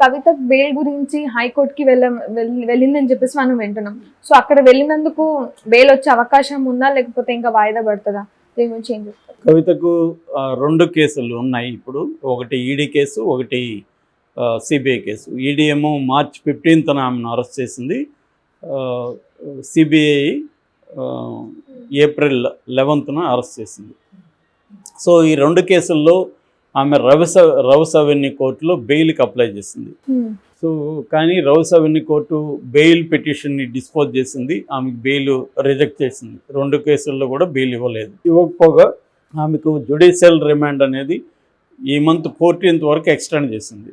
కవిత bail గురించి హైకోర్టుకి వెళ్ళిందని చెప్పేసి మనం వింటున్నాం. సో అక్కడ వెళ్ళినందుకు బెయిల్ వచ్చే అవకాశం ఉందా, లేకపోతే ఇంకా వాయిదా పడుతుందా? దీని గురించి ఏం చెప్తారు? కవితకు 2 కేసులు ఉన్నాయి ఇప్పుడు. ఒకటి ఈడీ కేసు, ఒకటి సిబిఐ కేసు. ఈడీ ఏమో మార్చ్ 15న ఆమెను అరెస్ట్ చేసింది. సిబిఐ ఏప్రిల్ 11న అరెస్ట్ చేసింది. సో ఈ 2 కేసుల్లో ఆమె రౌస్ అవెన్యూ కోర్టులో బెయిల్కి అప్లై చేసింది. సో కానీ రౌస్ అవెన్యూ కోర్టు బెయిల్ పిటిషన్ని డిస్పోజ్ చేసింది. ఆమెకు బెయిల్ రిజెక్ట్ చేసింది. 2 కేసుల్లో కూడా బెయిల్ ఇవ్వకపోగా ఆమెకు జ్యుడిషియల్ రిమాండ్ అనేది ఈ మంత్ 14th వరకు ఎక్స్టెండ్ చేసింది.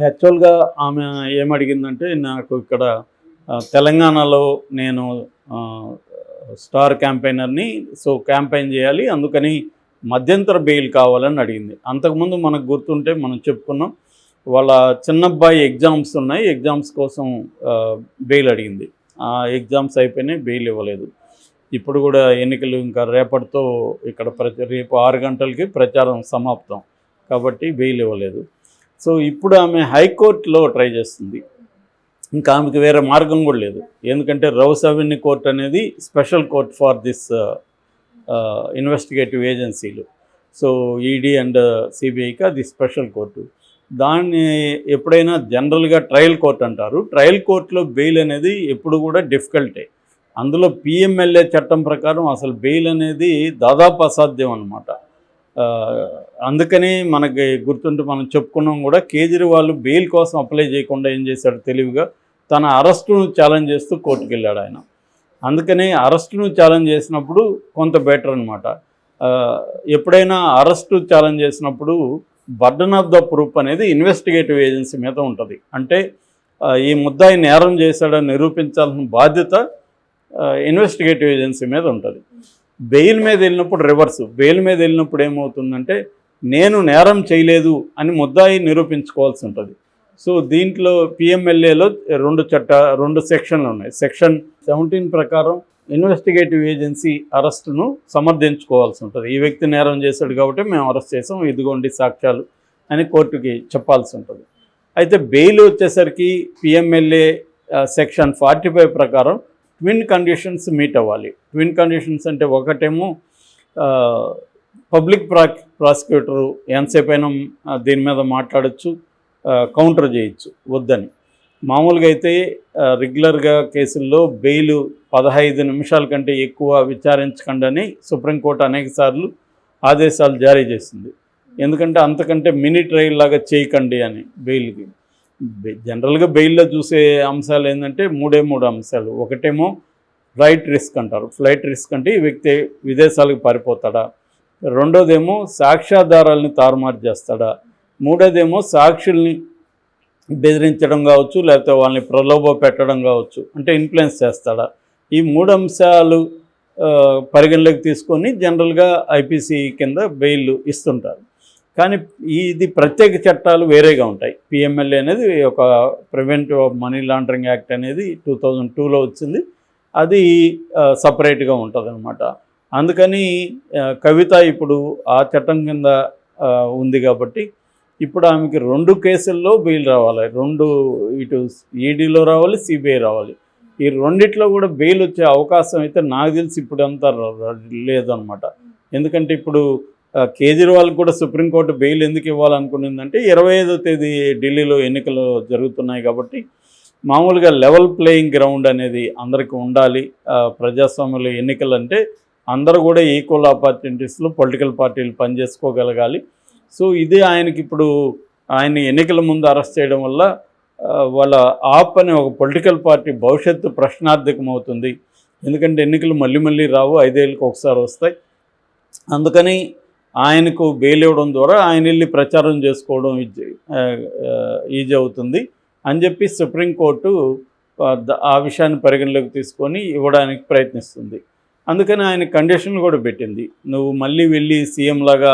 యాక్చువల్గా ఆమె ఏమడిగిందంటే, నాకు ఇక్కడ తెలంగాణలో నేను స్టార్ క్యాంపెయినర్ని, సో క్యాంపెయిన్ చేయాలి, అందుకని మధ్యంతర బెయిల్ కావాలని అడిగింది. అంతకుముందు మనకు గుర్తుంటే మనం చెప్పుకున్నాం, వాళ్ళ చిన్నబ్బాయి ఎగ్జామ్స్ ఉన్నాయి, ఎగ్జామ్స్ కోసం బెయిల్ అడిగింది. ఆ ఎగ్జామ్స్ అయిపోయినాయి, బెయిల్ ఇవ్వలేదు. ఇప్పుడు కూడా ఎన్నికలు ఇంకా రేపటితో ఇక్కడ రేపు 6 గంటలకి ప్రచారం సమాప్తం కాబట్టి బెయిల్ ఇవ్వలేదు. సో ఇప్పుడు ఆమె హైకోర్టులో ట్రై చేస్తుంది. ఇంకా ఆమెకి వేరే మార్గం కూడా లేదు. ఎందుకంటే రౌస్ అవెన్యూ కోర్ట్ అనేది special court for this investigative ఏజెన్సీలు. సో ఈడీ అండ్ సిబిఐకి అది స్పెషల్ కోర్టు. దాన్ని ఎప్పుడైనా జనరల్గా ట్రయల్ కోర్ట్ అంటారు. ట్రయల్ కోర్టులో బెయిల్ అనేది ఎప్పుడు కూడా డిఫికల్టే. అందులో పిఎంఎల్ఏ చట్టం ప్రకారం అసలు బెయిల్ అనేది దాదాపు అసాధ్యం అన్నమాట. అందుకని మనకి గుర్తుంటే మనం చెప్పుకున్నాం కూడా, కేజ్రీవాల్ బెయిల్ కోసం అప్లై చేయకుండా ఏం చేశాడు తెలివిగా, తన అరెస్టును ఛాలెంజ్ చేస్తూ కోర్టుకు వెళ్ళాడు ఆయన. అందుకని అరెస్టును ఛాలెంజ్ చేసినప్పుడు కొంత బెటర్ అనమాట. ఎప్పుడైనా అరెస్టు ఛాలెంజ్ చేసినప్పుడు బర్డన్ ఆఫ్ ద ప్రూఫ్ అనేది ఇన్వెస్టిగేటివ్ ఏజెన్సీ మీద ఉంటుంది. అంటే ఈ ముద్దాయి నేరం చేశాడని నిరూపించాల్సిన బాధ్యత ఇన్వెస్టిగేటివ్ ఏజెన్సీ మీద ఉంటుంది. బెయిల్ మీద వెళ్ళినప్పుడు రివర్సు. బెయిల్ మీద వెళ్ళినప్పుడు ఏమవుతుందంటే, నేను నేరం చేయలేదు అని ముద్దాయి నిరూపించుకోవాల్సి ఉంటుంది. సో దీంట్లో పిఎంఎల్ఏలో 2 సెక్షన్లు ఉన్నాయి. సెక్షన్ 17 ప్రకారం ఇన్వెస్టిగేటివ్ ఏజెన్సీ అరెస్టును సమర్థించుకోవాల్సి ఉంటుంది. ఈ వ్యక్తి నేరం చేశాడు కాబట్టి మేము అరెస్ట్ చేసాం, ఇదిగోండి సాక్ష్యాలు అని కోర్టుకి చెప్పాల్సి ఉంటుంది. అయితే బెయిల్ వచ్చేసరికి పిఎంఎల్ఏ సెక్షన్ 45 ప్రకారం ట్విన్ కండిషన్స్ మీట్ అవ్వాలి. ట్విన్ కండిషన్స్ అంటే, ఒకటేమో పబ్లిక్ ప్రాసిక్యూటరు ఎంతసేపు అయినా దీని మీద మాట్లాడచ్చు, కౌంటర్ చేయొచ్చు వద్దని. మామూలుగా అయితే రెగ్యులర్గా కేసుల్లో బెయిల్ 15 నిమిషాల కంటే ఎక్కువ విచారించకండి సుప్రీంకోర్టు అనేక సార్లు ఆదేశాలు జారీ చేసింది. ఎందుకంటే అంతకంటే మినీ ట్రయల్ లాగా చేయకండి అని బెయిల్కి. జనరల్గా బెయిల్లో చూసే అంశాలు ఏంటంటే 3 అంశాలు. ఒకటేమో ఫ్లైట్ రిస్క్ అంటారు. ఫ్లైట్ రిస్క్ అంటే ఈ వ్యక్తి విదేశాలకు పారిపోతాడా. రెండోదేమో సాక్ష్యాధారాలని తారుమారు చేస్తాడా. మూడోదేమో సాక్షుల్ని బెదిరించడం కావచ్చు, లేకపోతే వాళ్ళని ప్రలోభ పెట్టడం కావచ్చు, అంటే ఇన్ఫ్లుయెన్స్ చేస్తాడా. ఈ 3 అంశాలు పరిగణలోకి తీసుకొని జనరల్గా ఐపీసీ కింద బెయిల్ ఇస్తుంటారు. కానీ ఇది ప్రత్యేక చట్టాలు వేరేగా ఉంటాయి. పిఎంఎల్ఏ అనేది ఒక preventive of money laundering act అనేది 2002లో వచ్చింది. అది సపరేట్గా ఉంటుంది అనమాట. అందుకని కవిత ఇప్పుడు ఆ చట్టం కింద ఉంది కాబట్టి ఇప్పుడు ఆమెకి 2 కేసుల్లో బెయిల్ రావాలి. ఇటు ఈడీలో రావాలి, సిబిఐ రావాలి. ఈ రెండిట్లో కూడా బెయిల్ వచ్చే అవకాశం అయితే నాకు తెలిసి ఇప్పుడు అంతా లేదనమాట. ఎందుకంటే ఇప్పుడు కేజ్రీవాల్కి కూడా సుప్రీంకోర్టు బెయిల్ ఎందుకు ఇవ్వాలనుకునిందంటే, 25వ తేదీ ఢిల్లీలో ఎన్నికలు జరుగుతున్నాయి కాబట్టి మామూలుగా లెవెల్ ప్లేయింగ్ గ్రౌండ్ అనేది అందరికీ ఉండాలి. ప్రజాస్వామ్యంలో ఎన్నికలు అంటే అందరూ కూడా ఈక్వల్ ఆపర్చునిటీస్లో పొలిటికల్ పార్టీలు పనిచేసుకోగలగాలి. సో ఇది ఆయనకి ఇప్పుడు ఆయన ఎన్నికల ముందు అరెస్ట్ చేయడం వల్ల వాళ్ళ ఆప్ అనే ఒక పొలిటికల్ పార్టీ భవిష్యత్తు ప్రశ్నార్థకం అవుతుంది. ఎందుకంటే ఎన్నికలు మళ్ళీ రావు, 5 ఏళ్ళకి ఒకసారి వస్తాయి. అందుకని ఆయనకు బెయిల్ ఇవ్వడం ద్వారా ఆయన వెళ్ళి ప్రచారం చేసుకోవడం ఈజీ అవుతుంది అని చెప్పి సుప్రీంకోర్టు ఆ విషయాన్ని పరిగణలోకి తీసుకొని ఇవ్వడానికి ప్రయత్నిస్తుంది. అందుకని ఆయన కండిషన్లు కూడా పెట్టింది. నువ్వు మళ్ళీ వెళ్ళి సీఎం లాగా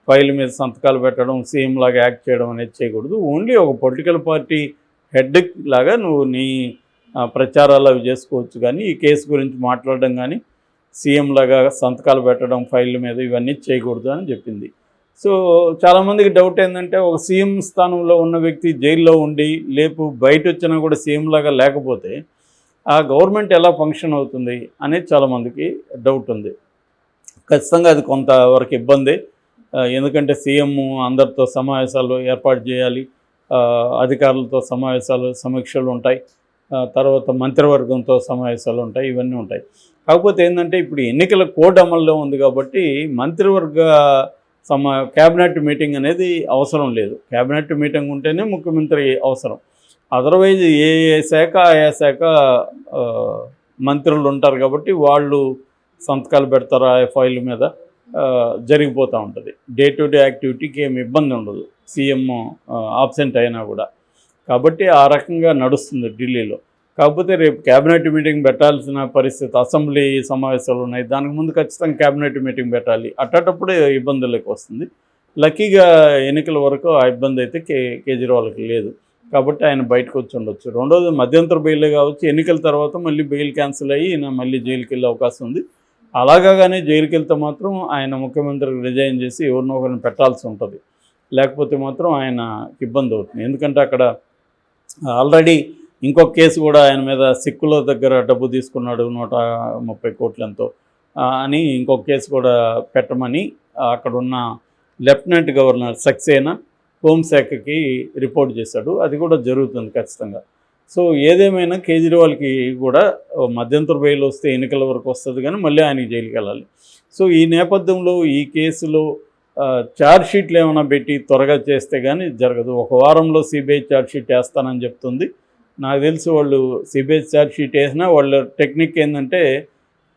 ఫైల్ మీద సంతకాలు పెట్టడం, సీఎం లాగా యాక్ట్ చేయడం అనేది చేయకూడదు. ఓన్లీ ఒక పొలిటికల్ పార్టీ హెడ్ లాగా నువ్వు నీ ప్రచారాలు అవి చేసుకోవచ్చు, కానీ ఈ కేసు గురించి మాట్లాడడం కానీ సీఎం లాగా సంతకాలు పెట్టడం ఫైళ్ళ మీద ఇవన్నీ చేయకూడదు అని చెప్పింది. సో చాలామందికి డౌట్ ఏంటంటే ఒక సీఎం స్థానంలో ఉన్న వ్యక్తి జైల్లో ఉండి బయట వచ్చినా కూడా సీఎం లాగా లేకపోతే ఆ గవర్నమెంట్ ఎలా ఫంక్షన్ అవుతుంది అనేది చాలామందికి డౌట్ ఉంది. ఖచ్చితంగా అది కొంతవరకు ఇబ్బంది. ఎందుకంటే సీఎం అందరితో సమావేశాలు ఏర్పాటు చేయాలి, అధికారులతో సమీక్షలు ఉంటాయి, తర్వాత మంత్రివర్గంతో సమావేశాలు ఉంటాయి, ఇవన్నీ ఉంటాయి. కాకపోతే ఏంటంటే ఇప్పుడు ఎన్నికల కోడ్ అమల్లో ఉంది కాబట్టి మంత్రివర్గ క్యాబినెట్ మీటింగ్ అనేది అవసరం లేదు. క్యాబినెట్ మీటింగ్ ఉంటేనే ముఖ్యమంత్రి అవసరం. అదర్వైజ్ ఏ శాఖ ఆయా శాఖ మంత్రులు ఉంటారు కాబట్టి వాళ్ళు సంతకాలు పెడతారు ఆ ఫైల్ మీద, జరిగిపోతూ ఉంటుంది. డే టు డే యాక్టివిటీకి ఏమి ఇబ్బంది ఉండదు సీఎం ఆబ్సెంట్ అయినా కూడా. కాబట్టి ఆ రకంగా నడుస్తుంది ఢిల్లీలో. కాకపోతే రేపు క్యాబినెట్ మీటింగ్ పెట్టాల్సిన పరిస్థితి, అసెంబ్లీ సమావేశాలు ఉన్నాయి, దానికి ముందు ఖచ్చితంగా క్యాబినెట్ మీటింగ్ పెట్టాలి. అట్టేటప్పుడే ఇబ్బందులకు వస్తుంది. లక్కీగా ఎన్నికల వరకు ఆ ఇబ్బంది అయితే కేజ్రీవాల్కి లేదు కాబట్టి ఆయన బయటకు వచ్చి ఉండొచ్చు. రెండోది మధ్యంతర బెయిలే కావచ్చు, ఎన్నికల తర్వాత మళ్ళీ బెయిల్ క్యాన్సిల్ అయ్యి ఈయన మళ్ళీ జైలుకి వెళ్ళే అవకాశం ఉంది. అలాగానే జైలుకి వెళ్తే మాత్రం ఆయన ముఖ్యమంత్రికి రిజైన్ చేసి ఎవరినో ఒకరిని పెట్టాల్సి ఉంటుంది. లేకపోతే మాత్రం ఆయనకి ఇబ్బంది అవుతుంది. ఎందుకంటే అక్కడ ఆల్రెడీ ఇంకొక కేసు కూడా ఆయన మీద సిక్కుల దగ్గర డబ్బు తీసుకున్నాడు 130 కోట్లు ఎంతో అని ఇంకొక కేసు కూడా పెట్టమని అక్కడున్న లెఫ్టినెంట్ గవర్నర్ సక్సేనా హోంశాఖకి రిపోర్ట్ చేశాడు. అది కూడా జరుగుతుంది ఖచ్చితంగా. సో ఏదేమైనా కేజ్రీవాల్కి కూడా మధ్యంతర బెయిల్ వస్తే ఎన్నికల వరకు వస్తుంది కానీ మళ్ళీ ఆయనకి జైలుకి వెళ్ళాలి. సో ఈ నేపథ్యంలో ఈ కేసులో ఛార్జ్షీట్లు ఏమైనా పెట్టి త్వరగా చేస్తే కానీ జరగదు. ఒక వారంలో సిబిఐ ఛార్జ్షీట్ వేస్తానని చెప్తుంది. నాకు తెలిసి వాళ్ళు సిబిఐ ఛార్జ్షీట్ వేసినా వాళ్ళ టెక్నిక్ ఏంటంటే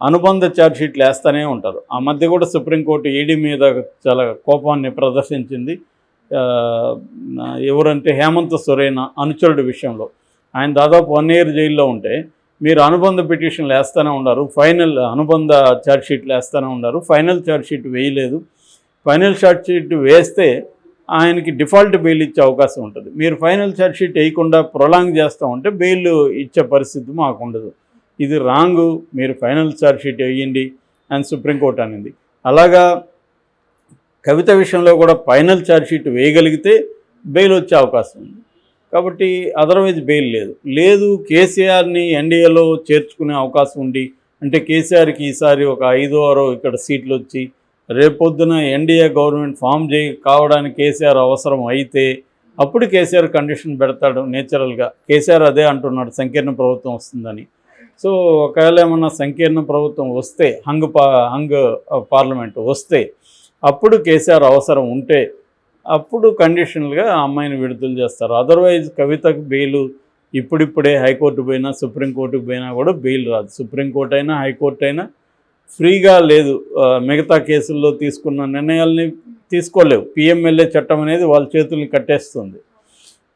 అనుబంధ ఛార్జ్షీట్లు వేస్తూనే ఉంటారు. ఆ మధ్య కూడా సుప్రీంకోర్టు ఈడీ మీద చాలా కోపాన్ని ప్రదర్శించింది. ఎవరంటే హేమంత్ సొరేన్ అనుచరుడి విషయంలో ఆయన దాదాపు 1 year జైల్లో ఉంటే మీరు అనుబంధ పిటిషన్లు వేస్తూనే ఉన్నారు, అనుబంధ ఛార్జ్షీట్లు వేస్తూనే ఉన్నారు, ఫైనల్ ఛార్జ్షీట్ వేయలేదు. ఫైనల్ ఛార్జ్షీట్ వేస్తే ఆయనకి డిఫాల్ట్ బెయిల్ ఇచ్చే అవకాశం ఉంటుంది. మీరు ఫైనల్ ఛార్జ్షీట్ వేయకుండా ప్రొలాంగ్ చేస్తూ ఉంటే బెయిల్ ఇచ్చే పరిస్థితి మాకు ఉండదు. ఇది రాంగు, మీరు ఫైనల్ ఛార్జ్షీట్ వేయండి అని సుప్రీంకోర్టు అనింది. అలాగా కవిత విషయంలో కూడా ఫైనల్ ఛార్జ్షీట్ వేయగలిగితే బెయిల్ వచ్చే అవకాశం ఉంది. కాబట్టి అదర్వైజ్ బెయిల్ లేదు. కేసీఆర్ని ఎన్డీఏలో చేర్చుకునే అవకాశం ఉండి, అంటే కేసీఆర్కి ఈసారి ఒక 5-6 ఇక్కడ సీట్లు వచ్చి రేపొద్దున ఎన్డీఏ గవర్నమెంట్ ఫామ్ కావడానికి కేసీఆర్ అవసరం అయితే అప్పుడు కేసీఆర్ కండిషన్ పెడతాడు నేచురల్గా. కేసీఆర్ అదే అంటున్నాడు, సంకీర్ణ ప్రభుత్వం వస్తుందని. సో ఒకవేళ ఏమన్నా సంకీర్ణ ప్రభుత్వం వస్తే, హంగ్ పార్లమెంట్ వస్తే అప్పుడు కేసీఆర్ అవసరం ఉంటే అప్పుడు కండిషనల్గా ఆ అమ్మాయిని విడుదల చేస్తారు. అదర్వైజ్ కవితకు బెయిల్ ఇప్పుడిప్పుడే హైకోర్టు పోయినా సుప్రీంకోర్టుకు పోయినా కూడా బెయిల్ రాదు. సుప్రీంకోర్టు అయినా హైకోర్టు అయినా ఫ్రీగా లేదు. మిగతా కేసుల్లో తీసుకున్న నిర్ణయాల్ని తీసుకోలేవు. పిఎంఎల్ఏ చట్టం అనేది వాళ్ళ చేతుల్ని కట్టేస్తుంది.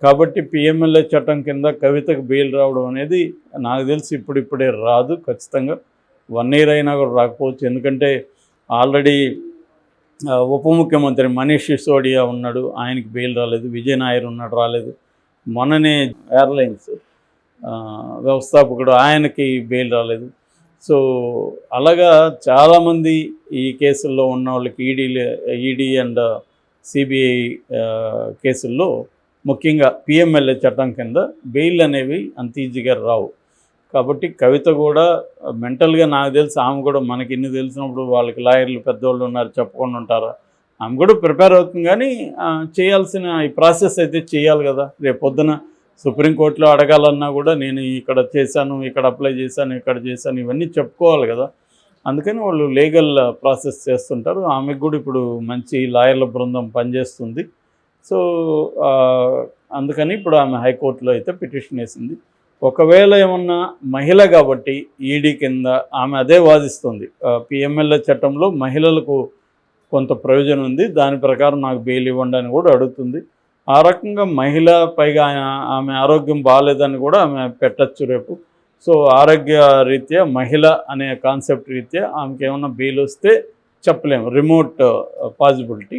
కాబట్టి పిఎంఎల్ఏ చట్టం కింద కవితకు బెయిల్ రావడం అనేది నాకు తెలిసి ఇప్పుడిప్పుడే రాదు. ఖచ్చితంగా 1 year అయినా కూడా రాకపోవచ్చు. ఎందుకంటే ఆల్రెడీ ఉప ముఖ్యమంత్రి మనీష్ సిసోడియా ఉన్నాడు, ఆయనకి బెయిల్ రాలేదు. విజయ్ నాయర్ ఉన్నాడు, రాలేదు. మొన్ననే ఎయిర్లైన్స్ వ్యవస్థాపకుడు, ఆయనకి బెయిల్ రాలేదు. సో అలాగా చాలామంది ఈ కేసుల్లో ఉన్న వాళ్ళకి ఈడీ అండ్ సిబిఐ కేసుల్లో ముఖ్యంగా పిఎంఎల్ఏ చట్టం కింద బెయిల్ అనేవి అంత ఈజీగా రావు. కాబట్టి కవిత కూడా మెంటల్గా నాకు తెలిసి ఆమె కూడా మనకి ఇన్ని తెలిసినప్పుడు వాళ్ళకి లాయర్లు పెద్దవాళ్ళు ఉన్నారు, చెప్పకుండా ఉంటారా, ఆమె కూడా ప్రిపేర్ అవుతుంది. కానీ చేయాల్సిన ఈ ప్రాసెస్ అయితే చేయాలి కదా. రేపు పొద్దున సుప్రీంకోర్టులో అడగాలన్నా కూడా నేను ఇక్కడ చేశాను, ఇక్కడ అప్లై చేశాను, ఇక్కడ చేశాను, ఇవన్నీ చెప్పుకోవాలి కదా. అందుకని వాళ్ళు లీగల్ ప్రాసెస్ చేస్తుంటారు. ఆమెకు కూడా ఇప్పుడు మంచి లాయర్ల బృందం పనిచేస్తుంది. సో అందుకని ఇప్పుడు ఆమె హైకోర్టులో అయితే పిటిషన్ వేసింది. ఒకవేళ ఏమన్నా మహిళ కాబట్టి ఈడీ కింద ఆమె అదే వాదిస్తుంది, పిఎంఎల్ఏ చట్టంలో మహిళలకు కొంత ప్రయోజనం ఉంది, దాని ప్రకారం నాకు బెయిల్ ఇవ్వండి అని కూడా అడుగుతుంది. ఆ రకంగా మహిళ, పైగా ఆమె ఆరోగ్యం బాగాలేదని కూడా ఆమె పెట్టచ్చు రేపు. సో ఆరోగ్య రీత్యా మహిళ అనే కాన్సెప్ట్ రీత్యా ఆమెకి ఏమన్నా బెయిల్ వస్తే చెప్పలేము, రిమోట్ పాసిబిలిటీ.